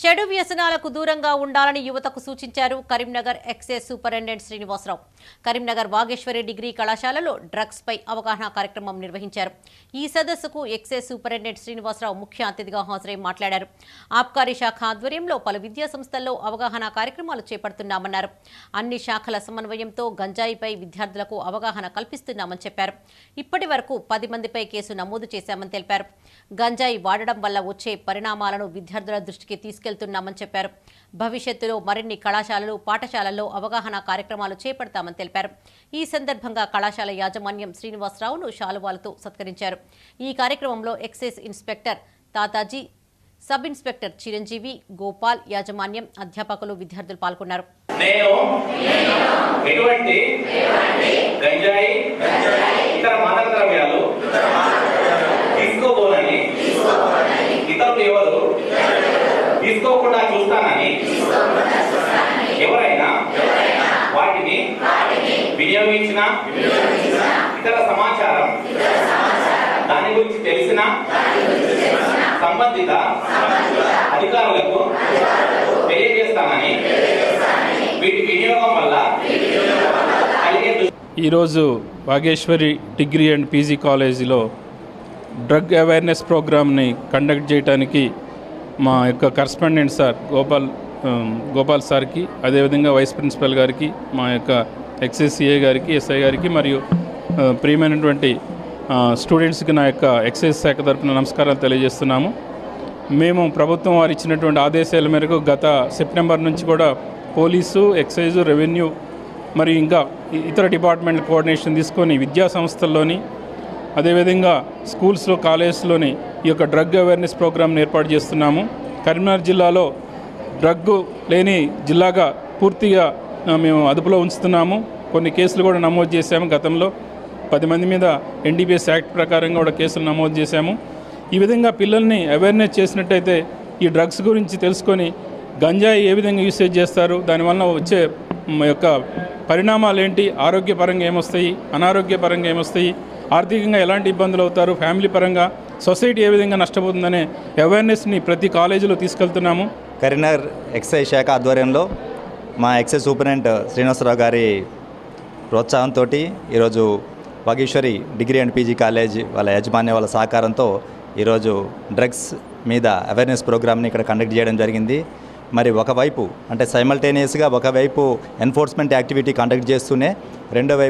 చెడు వ్యసనాలకు దూరంగా ఉండాలని యువతకు సూచించారు Karimnagar excise superintendent Srinivasarao. Karimnagar Vageshwari degree కళాశాలలో డ్రగ్స్ పై అవగాహన కార్యక్రమం నిర్వహించారు. ఈ సదస్సుకు ఎక్సైజ్ సూపరింటెండెంట్ శ్రీనివాసరావు ముఖ్య అతిథిగా హాజరై మాట్లాడారు. ఆబ్కారీ శాఖ ఆధ్వర్యంలో పలు విద్యా సంస్థల్లో అవగాహన కార్యక్రమాలు చేపడుతున్నామన్నారు. అన్ని శాఖల సమన్వయంతో గంజాయిపై విద్యార్థులకు అవగాహన కల్పిస్తున్నామని చెప్పారు. ఇప్పటి వరకు 10 మందిపై కేసు నమోదు చేశామని తెలిపారు. గంజాయి వాడడం వల్ల వచ్చే పరిణామాలను విద్యార్థుల దృష్టికి తీసుకెళ్తున్నామని చెప్పారు. భవిష్యత్తులో మరిన్ని కళాశాలలు, పాఠశాలల్లో అవగాహన కార్యక్రమాలు చేపడతామని తెలిపారు. ఈ సందర్భంగా కళాశాల యాజమాన్యం శ్రీనివాసరావును శాలువాలతో సత్కరించారు. ఈ కార్యక్రమంలో excise inspector Tataji, sub inspector Chiranjeevi, Gopal, యాజమాన్యం, అధ్యాపకులు, విద్యార్థులు పాల్గొన్నారు. ఇతరులు ఎవరు తీసుకోకుండా చూస్తానని ఎవరైనా వాటిని వినియోగించిన ఇతర సమాచారం దాని గురించి తెలిసిన సంబంధిత అధికారులకు తెలియజేస్తానని వీటి వినియోగం వల్ల ఈరోజు వాగేశ్వరి డిగ్రీ అండ్ పీజీ కాలేజీలో డ్రగ్ అవేర్నెస్ ప్రోగ్రామ్ని కండక్ట్ చేయడానికి మా యొక్క కరస్పాండెంట్ సార్ గోపాల్ సార్కి, అదేవిధంగా వైస్ ప్రిన్సిపల్ గారికి, మా యొక్క ఎక్సైజ్ సిఐ గారికి, ఎస్ఐ గారికి మరియు ప్రియమైనటువంటి స్టూడెంట్స్కి నా యొక్క ఎక్సైజ్ శాఖ తరపున నమస్కారాలు తెలియజేస్తున్నాము. మేము ప్రభుత్వం వారు ఇచ్చినటువంటి ఆదేశాల మేరకు గత సెప్టెంబర్ నుంచి కూడా పోలీసు, ఎక్సైజు, రెవెన్యూ మరియు ఇంకా ఇతర డిపార్ట్మెంట్ కోఆర్డినేషన్ తీసుకొని విద్యా సంస్థల్లోని, అదేవిధంగా స్కూల్స్లో, కాలేజెస్లోని ఈ యొక్క డ్రగ్ అవేర్నెస్ ప్రోగ్రామ్ని ఏర్పాటు చేస్తున్నాము. కరీంనగర్ జిల్లాలో డ్రగ్ లేని జిల్లాగా పూర్తిగా మేము అదుపులో ఉంచుతున్నాము. కొన్ని కేసులు కూడా నమోదు చేశాము. గతంలో 10 మంది మీద ఎన్డీపీఎస్ యాక్ట్ ప్రకారంగా కూడా కేసులు నమోదు చేశాము. ఈ విధంగా పిల్లల్ని అవేర్నెస్ చేసినట్టయితే ఈ డ్రగ్స్ గురించి తెలుసుకొని గంజాయి ఏ విధంగా యూసేజ్ చేస్తారు, దానివల్ల వచ్చే యొక్క పరిణామాలు ఏంటి, ఆరోగ్యపరంగా ఏమొస్తాయి, అనారోగ్యపరంగా ఏమొస్తాయి, ఆర్థికంగా ఎలాంటి ఇబ్బందులు అవుతారు, ఫ్యామిలీ పరంగా సొసైటీ ఏ విధంగా నష్టపోతుందనే అవేర్నెస్ని ప్రతి కాలేజీలో తీసుకెళ్తున్నాము. కరీంనగర్ ఎక్సైజ్ శాఖ ఆధ్వర్యంలో మా ఎక్సైజ్ సూపరింటెండెంట్ శ్రీనివాసరావు గారి ప్రోత్సాహంతో ఈరోజు Vageshwari degree and PG college వాళ్ళ యాజమాన్య వాళ్ళ సహకారంతో ఈరోజు డ్రగ్స్ మీద అవేర్నెస్ ప్రోగ్రామ్ని ఇక్కడ కండక్ట్ చేయడం జరిగింది. మరి ఒకవైపు అంటే సైమల్టేనియస్గా ఒకవైపు ఎన్ఫోర్స్మెంట్ యాక్టివిటీ కండక్ట్ చేస్తూనే రెండో వైపు